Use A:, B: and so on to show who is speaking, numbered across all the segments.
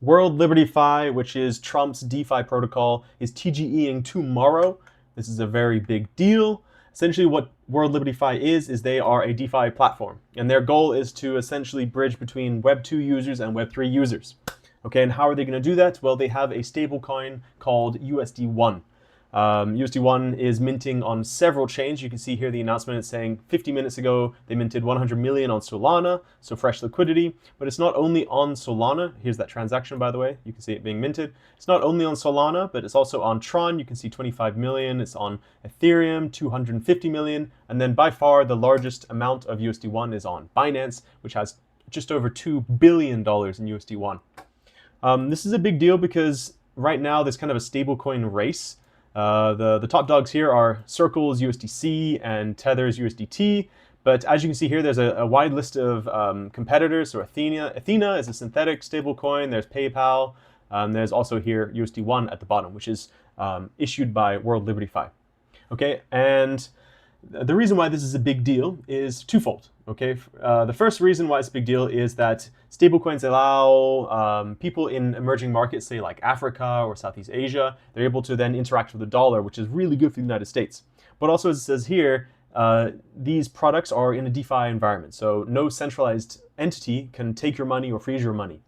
A: World Liberty Fi, which is Trump's DeFi protocol, is TGEing tomorrow. This is a very big deal. Essentially what World Liberty Fi is they are a DeFi platform. And their goal is to essentially bridge between Web 2 users and Web 3 users. Okay, and how are they going to do that? Well, they have a stablecoin called USD1. USD1 is minting on several chains. You can see here the announcement is saying 50 minutes ago they minted 100 million on Solana, so fresh liquidity. But it's not only on Solana. Here's that transaction, by the way. You can see it being minted. It's not only on Solana, but it's also on Tron. You can see 25 million. It's on Ethereum, 250 million. And then by far the largest amount of USD1 is on Binance, which has just over $2 billion in USD1. This is a big deal because right now there's kind of a stablecoin race. The top dogs here are Circle's USDC and Tether's USDT. But as you can see here, there's a wide list of competitors. So Athena is a synthetic stablecoin. There's PayPal. There's also here USD1 at the bottom, which is issued by World Liberty Fi. Okay, and the reason why this is a big deal is twofold. Okay, the first reason why it's a big deal is that stablecoins allow people in emerging markets, say like Africa or Southeast Asia, they're able to then interact with the dollar, which is really good for the United States. But also, as it says here, these products are in a DeFi environment, so no centralized entity can take your money or freeze your money,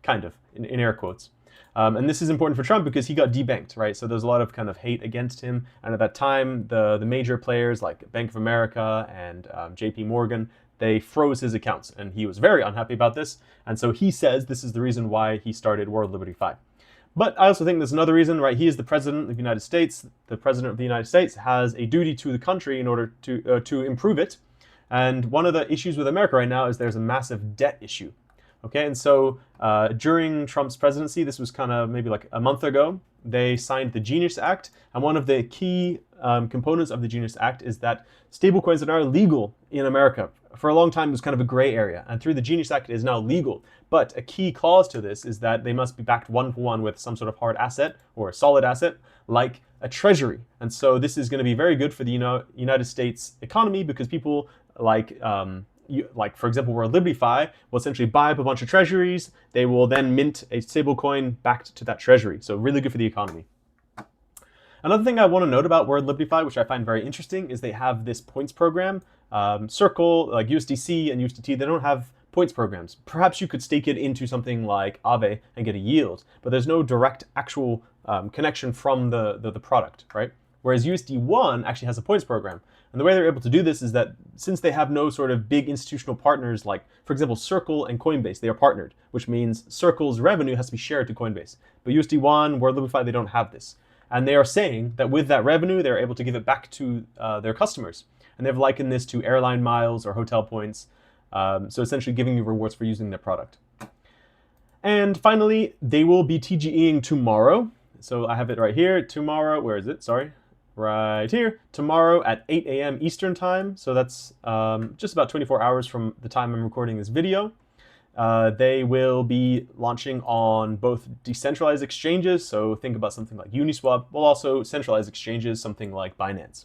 A: kind of, in air quotes. And this is important for Trump because he got debanked, right? So there's a lot of kind of hate against him. And at that time, the major players like Bank of America and JP Morgan, they froze his accounts. And he was very unhappy about this. And so he says this is the reason why he started World Liberty Fi. But I also think there's another reason, right? He is the president of the United States. The president of the United States has a duty to the country in order to improve it. And one of the issues with America right now is there's a massive debt issue. Okay, and so during Trump's presidency, this was kind of maybe like a month ago, they signed the Genius Act. And one of the key components of the Genius Act is that stablecoins are legal in America. For a long time, it was kind of a gray area. And through the Genius Act, it is now legal. But a key clause to this is that they must be backed one-for-one with some sort of hard asset or a solid asset, like a treasury. And so this is going to be very good for the United States economy because people like for example, World Liberty Fi will essentially buy up a bunch of treasuries. They will then mint a stablecoin backed to that treasury. So really good for the economy. Another thing I want to note about World Liberty Fi, which I find very interesting, is they have this points program. Circle, like USDC and USDT, they don't have points programs. Perhaps you could stake it into something like Aave and get a yield, but there's no direct actual connection from the product, right? Whereas USD1 actually has a points program. And the way they're able to do this is that since they have no sort of big institutional partners, like, for example, Circle and Coinbase, they are partnered, which means Circle's revenue has to be shared to Coinbase. But USD1, World Liberty Fi, they don't have this. And they are saying that with that revenue, they're able to give it back to their customers. And they've likened this to airline miles or hotel points. So essentially giving you rewards for using their product. And finally, they will be TGEing tomorrow. So I have it right here. Tomorrow, where is it? Sorry. Right here, tomorrow at 8 AM Eastern time. So that's just about 24 hours from the time I'm recording this video. They will be launching on both decentralized exchanges. So think about something like Uniswap, but also centralized exchanges, something like Binance.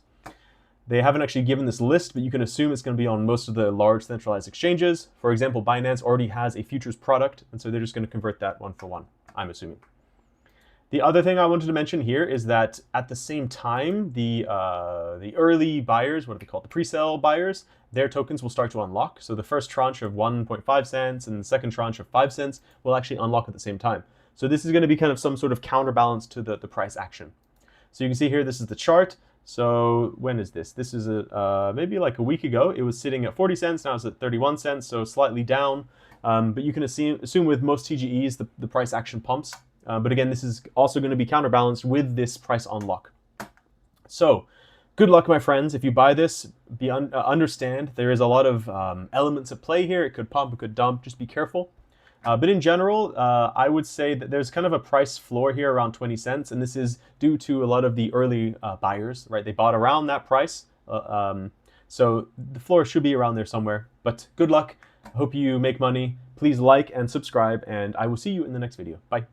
A: They haven't actually given this list, but you can assume it's going to be on most of the large centralized exchanges. For example, Binance already has a futures product, and so they're just going to convert that one for one, I'm assuming. The other thing I wanted to mention here is that at the same time, the early buyers, what are they called? The pre-sale buyers, their tokens will start to unlock. So the first tranche of 1.5 cents and the second tranche of 5 cents will actually unlock at the same time. So this is going to be kind of some sort of counterbalance to the price action. So you can see here, this is the chart. So when is this? This is maybe like a week ago. It was sitting at 40 cents. Now it's at 31 cents, so slightly down. But you can assume with most TGEs, the price action pumps. But again, this is also going to be counterbalanced with this price unlock. So good luck, my friends. If you buy this, understand there is a lot of elements at play here. It could pump, it could dump. Just be careful. But in general, I would say that there's kind of a price floor here around 20 cents. And this is due to a lot of the early buyers, right? They bought around that price. So the floor should be around there somewhere. But good luck. I hope you make money. Please like and subscribe. And I will see you in the next video. Bye.